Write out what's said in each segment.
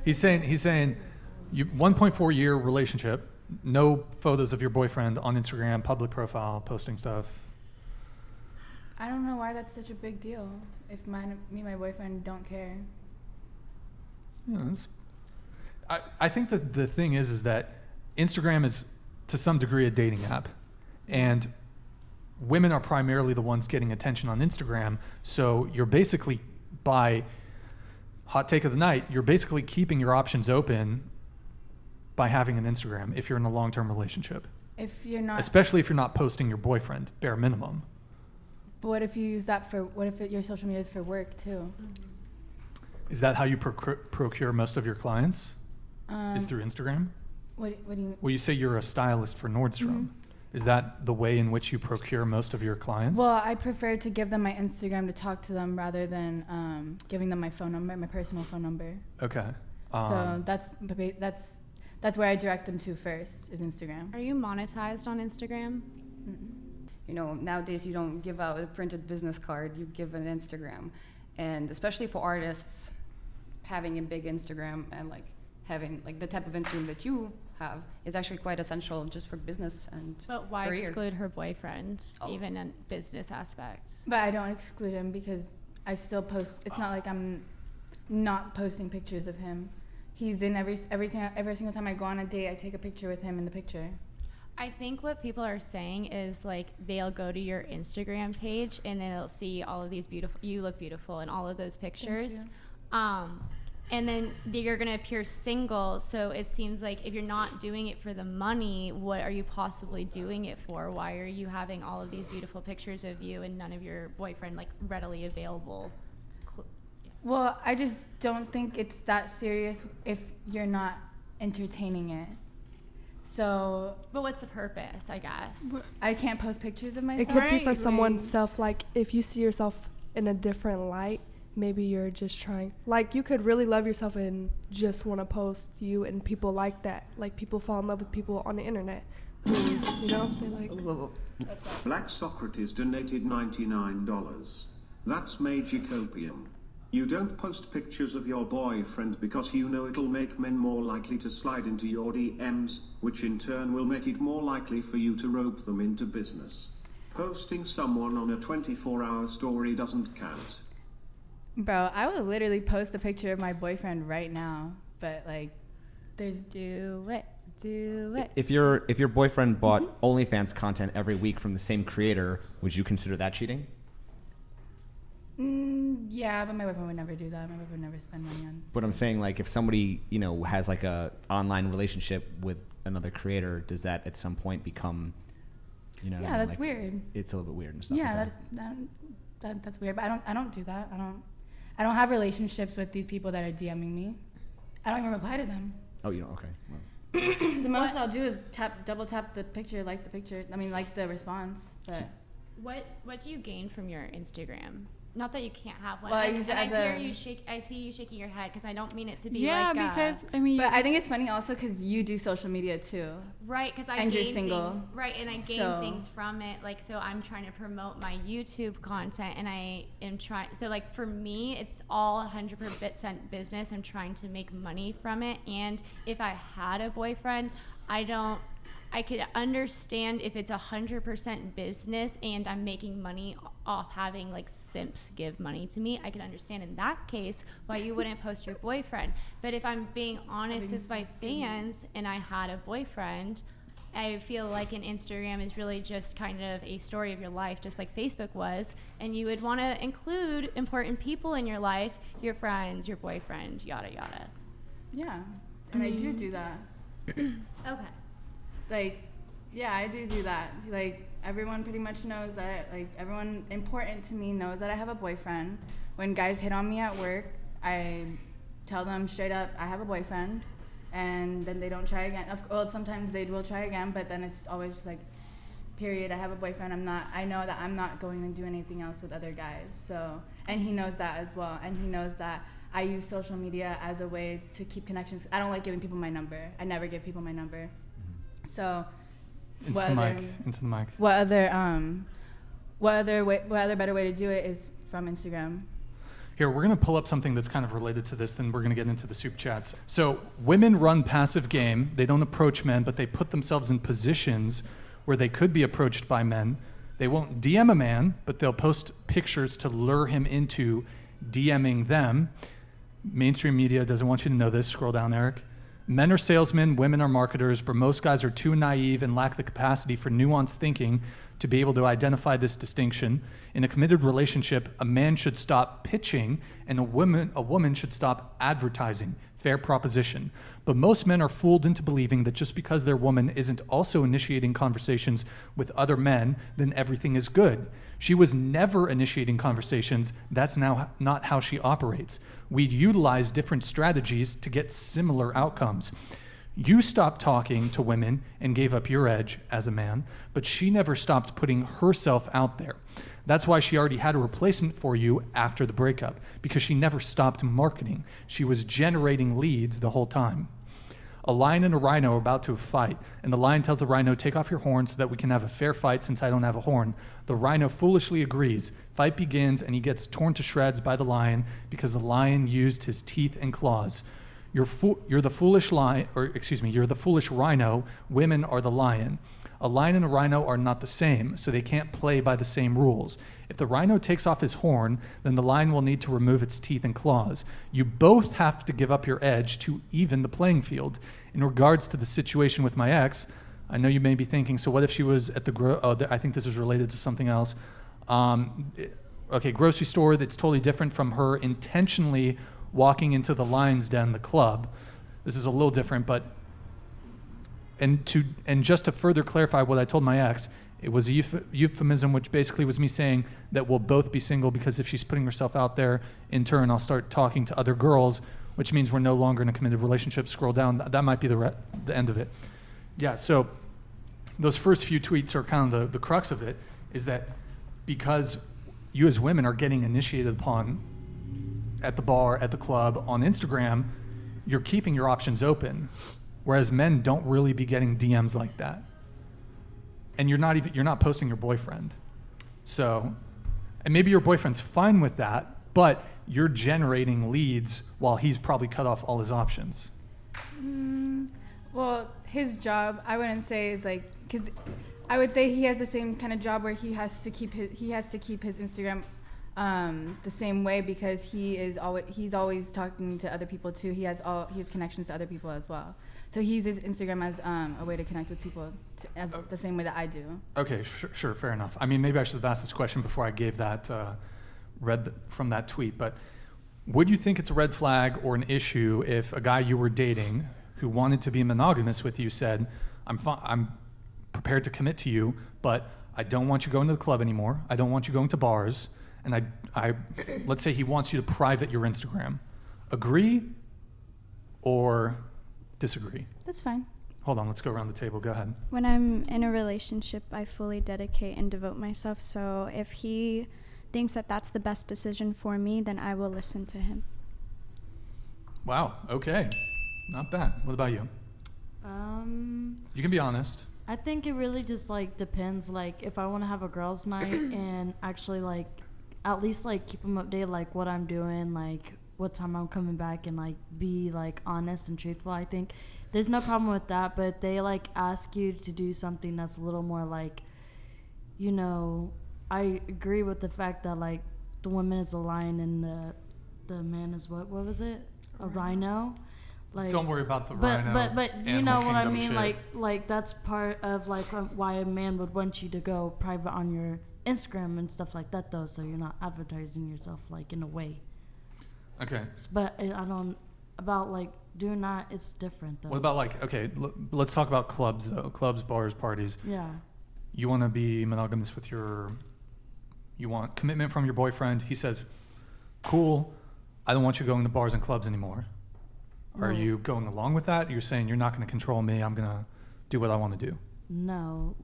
He's saying, you 1.4 year relationship, no photos of your boyfriend on Instagram, public profile, posting stuff. I don't know why that's such a big deal. If me and my boyfriend don't care. Yeah, I think that the thing is that Instagram is to some degree a dating app, and women are primarily the ones getting attention on Instagram. So you're basically, by hot take of the night, you're basically keeping your options open by having an Instagram if you're in a long-term relationship. If you're not, especially if you're not posting your boyfriend, bare minimum. But what if you use that for, what if your social media is for work too? Is that how you procure most of your clients? Is through Instagram? What do you mean? Well, you say you're a stylist for Nordstrom. Mm-hmm. Is that the way in which you procure most of your clients? Well, I prefer to give them my Instagram to talk to them rather than giving them my phone number, my personal phone number. Okay. So that's where I direct them to first, is Instagram. Are you monetized on Instagram? Mm-mm. You know, nowadays you don't give out a printed business card, you give an Instagram. And especially for artists, having a big Instagram and like having like the type of Instagram that you have is actually quite essential just for business and But why career. exclude her boyfriend, even in business aspects? But I don't exclude him because I still post. It's not like I'm not posting pictures of him. He's in every single time I go on a date, I take a picture with him in the picture. I think what people are saying is like they'll go to your Instagram page and then they'll see all of these beautiful, you look beautiful in all of those pictures. And then you're going to appear single. So it seems like if you're not doing it for the money, what are you possibly doing it for? Why are you having all of these beautiful pictures of you and none of your boyfriend like readily available? Well, I just don't think it's that serious if you're not entertaining it. So, but what's the purpose, I guess? I can't post pictures of myself. It could be for someone's self, like if you see yourself in a different light, maybe you're just trying, like you could really love yourself and just want to post you, and people like that. Like people fall in love with people on the internet. You know, they like. Black Socrates donated $99. That's Magic Opium. You don't post pictures of your boyfriend because you know it'll make men more likely to slide into your DMs, which in turn will make it more likely for you to rope them into business. Posting someone on a 24-hour story doesn't count. Bro, I would literally post a picture of my boyfriend right now, but like, do it. If your boyfriend bought OnlyFans content every week from the same creator, would you consider that cheating? Yeah, but my boyfriend would never do that. My boyfriend would never spend money on. But I'm saying, like, if somebody, you know, has like a online relationship with another creator, does that at some point become, you know? Yeah, that's like, weird. It's a little bit weird and stuff. Yeah, that's weird. But I don't do that. I don't have relationships with these people that are DMing me. I don't even reply to them. Oh, you don't? Okay. Well. The most I'll do is double tap the picture, like the picture. I mean, like the response. But What do you gain from your Instagram? Not that you can't have one. Well, I use it as I see you shaking your head because I don't mean it to be yeah, like because I mean. But I think it's funny also because you do social media too. Right, because and you're single. Right, and I gain things from it. Like, so I'm trying to promote my YouTube content, and I am trying. So, like, for me, it's all 100% business. I'm trying to make money from it. And if I had a boyfriend, I could understand if it's 100% business and I'm making money off having like simps give money to me. I could understand in that case why you wouldn't post your boyfriend. But if I'm being honest with my fans and I had a boyfriend, I feel like an Instagram is really just kind of a story of your life, just like Facebook was. And you would want to include important people in your life, your friends, your boyfriend, yada, yada. Yeah, and I do that. Okay. Like, yeah, I do that. Like, everyone pretty much knows that, like, everyone important to me knows that I have a boyfriend. When guys hit on me at work, I tell them straight up, I have a boyfriend, and then they don't try again. Well, sometimes they will try again, but then it's always just like, period, I have a boyfriend. I know that I'm not going to do anything else with other guys. So, and he knows that as well, and he knows that I use social media as a way to keep connections. I don't like giving people my number. I never give people my number. So, into the mic. What other better way to do it is from Instagram. Here, we're going to pull up something that's kind of related to this, then we're going to get into the soup chats. So, women run passive game. They don't approach men, but they put themselves in positions where they could be approached by men. They won't DM a man, but they'll post pictures to lure him into DMing them. Mainstream media doesn't want you to know this. Scroll down, Eric. Men are salesmen, women are marketers, but most guys are too naive and lack the capacity for nuanced thinking to be able to identify this distinction. In a committed relationship, a man should stop pitching and a woman should stop advertising. Fair proposition. But most men are fooled into believing that just because their woman isn't also initiating conversations with other men, then everything is good. She was never initiating conversations. That's now not how she operates. We utilize different strategies to get similar outcomes. You stopped talking to women and gave up your edge as a man, but she never stopped putting herself out there. That's why she already had a replacement for you after the breakup, because she never stopped marketing. She was generating leads the whole time. A lion and a rhino are about to fight, and the lion tells the rhino, "Take off your horn so that we can have a fair fight since I don't have a horn." The rhino foolishly agrees. Fight begins, and he gets torn to shreds by the lion because the lion used his teeth and claws. You're the foolish lion, you're the foolish rhino. Women are the lion. A lion and a rhino are not the same, so they can't play by the same rules. If the rhino takes off his horn, then the lion will need to remove its teeth and claws. You both have to give up your edge to even the playing field. In regards to the situation with my ex, I know you may be thinking, so what if she was at the I think this is related to something else. Grocery store, that's totally different from her intentionally walking into the lion's den, the club. This is a little different, but and just to further clarify what I told my ex, it was a euphemism, which basically was me saying that we'll both be single because if she's putting herself out there, in turn, I'll start talking to other girls, which means we're no longer in a committed relationship. Scroll down. That might be the end of it. Yeah, so those first few tweets are kind of the crux of it, is that because you as women are getting initiated upon at the bar, at the club, on Instagram, you're keeping your options open. Whereas men don't really be getting DMs like that. And you're not posting your boyfriend. So, and maybe your boyfriend's fine with that, but you're generating leads while he's probably cut off all his options. Well, his job, I wouldn't say is like, because I would say he has the same kind of job where he has to keep his Instagram the same way, because he's always talking to other people too. He has connections to other people as well. So he uses Instagram as a way to connect with people the same way that I do. Okay, sure, fair enough. I mean, maybe I should have asked this question before I gave that, read from that tweet, but would you think it's a red flag or an issue if a guy you were dating who wanted to be monogamous with you said, I'm prepared to commit to you, but I don't want you going to the club anymore. I don't want you going to bars. And I let's say he wants you to private your Instagram. Agree or disagree? That's fine. Hold on, let's go around the table. Go ahead. When I'm in a relationship, I fully dedicate and devote myself. So if he thinks that that's the best decision for me, then I will listen to him. Wow, okay. Not bad. What about you? You can be honest. I think it really just depends. If I want to have a girls' night and actually at least keep them updated what I'm doing, what time I'm coming back, and be honest and truthful. I think there's no problem with that, but they ask you to do something that's a little more I agree with the fact that the woman is a lion and the man is what was it? A rhino. Don't worry about the rhino. But you know what I mean. That's part of why a man would want you to go private on your Instagram and stuff like that, though, so you're not advertising yourself in a way. Okay. But I don't about doing that. It's different though. What about let's talk about clubs though. Clubs, bars, parties. Yeah. You want to be monogamous with you want commitment from your boyfriend. He says, "Cool, I don't want you going to bars and clubs anymore." Are you going along with that? You're saying you're not going to control me. I'm going to do what I want to do. No,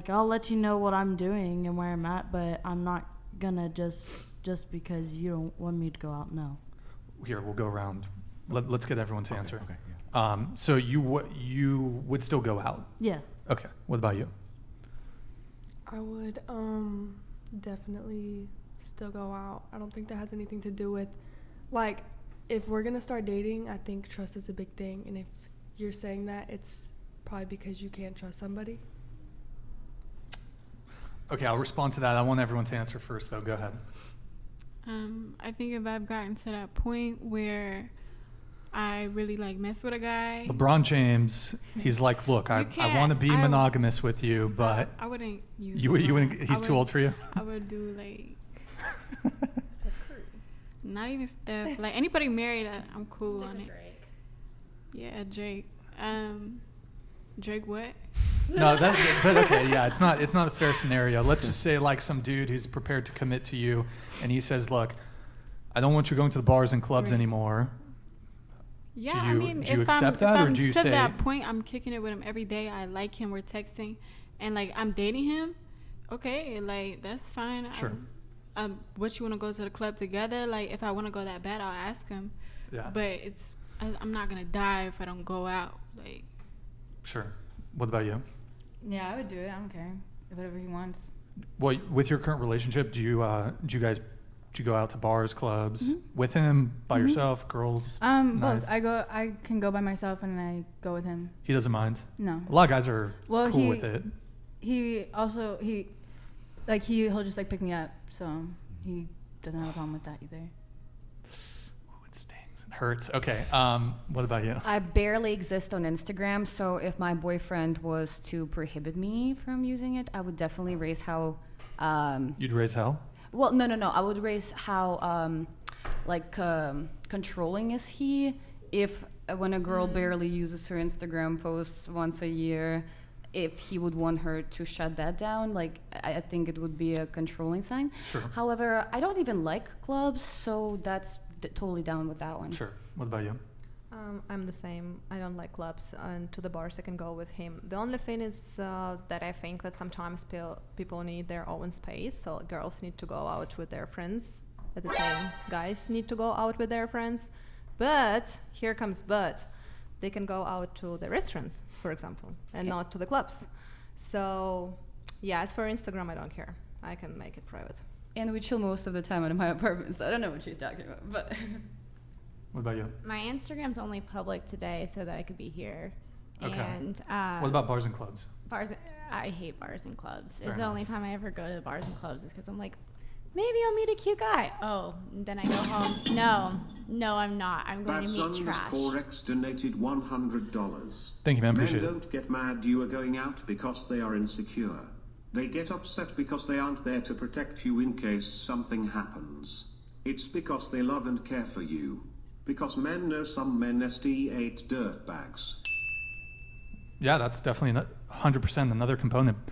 I'll let you know what I'm doing and where I'm at, but I'm not gonna just because you don't want me to go out. No. Here, we'll go around. Let's get everyone to answer. Okay. Yeah. So you would still go out? Yeah. Okay. What about you? I would definitely still go out. I don't think that has anything to do with, like, if we're gonna start dating, I think trust is a big thing. And if you're saying that, it's probably because you can't trust somebody. Okay, I'll respond to that. I want everyone to answer first, though. Go ahead. I think if I've gotten to that point where I really like mess with a guy, LeBron James, he's like, look, I want to be monogamous with you, but I wouldn't use. you wouldn't. He's too old for you. I would do like not even Steph. Like anybody married, I'm cool on it. Drake. Yeah, Drake. Drake what? No, but okay, yeah, it's not a fair scenario. Let's just say like some dude who's prepared to commit to you, and he says, look, I don't want you going to the bars and clubs Right. anymore. Yeah, Do I you- mean, do you if accept I'm, that, if or I'm do you to say- that point, I'm kicking it with him every day. I like him. We're texting, and like I'm dating him. Okay, like that's fine. Sure. What you want to go to the club together? Like if I want to go that bad, I'll ask him. Yeah. But I'm not gonna die if I don't go out. Like Sure. What about you? Yeah, I would do it. I don't care. Whatever he wants. Well, with your current relationship, do you go out to bars, clubs with him, by yourself, girls? nights? Both. I can go by myself and I go with him. He doesn't mind. No. A lot of guys are Well, cool he- with it. He'll just like pick me up, so he doesn't have a problem with that either. Ooh, it stings. It hurts. Okay. What about you? I barely exist on Instagram, so if my boyfriend was to prohibit me from using it, I would definitely raise how. You'd raise hell? Well, no. I would raise how, controlling is he if when a girl barely uses her Instagram posts once a year, if he would want her to shut that down, like I think it would be a controlling sign. Sure. However, I don't even like clubs, so that's totally down with that one. Sure. What about you? I'm the same. I don't like clubs, and to the bars I can go with him. The only thing is that I think that sometimes people need their own space. So girls need to go out with their friends. At the same, guys need to go out with their friends. But here comes but. They can go out to the restaurants, for example, and not to the clubs. So, yeah, as for Instagram, I don't care. I can make it private. And we chill most of the time in my apartment, so I don't know what she's talking about. But What about you? My Instagram's only public today so that I could be here. Okay. And What about bars and clubs? bars? I hate bars and clubs. Fair The enough. only time I ever go to the bars and clubs is because I'm like, maybe I'll meet a cute guy. Oh, and then I go home. No, I'm not. I'm going Bad to meet Sons trash. 4X donated $100. Thank you, man. Men Appreciate it. don't get mad you are going out because they are insecure. They get upset because they aren't there to protect you in case something happens. It's because they love and care for you. Because men know some men ST8 dirtbags. Yeah, that's definitely 100% another component.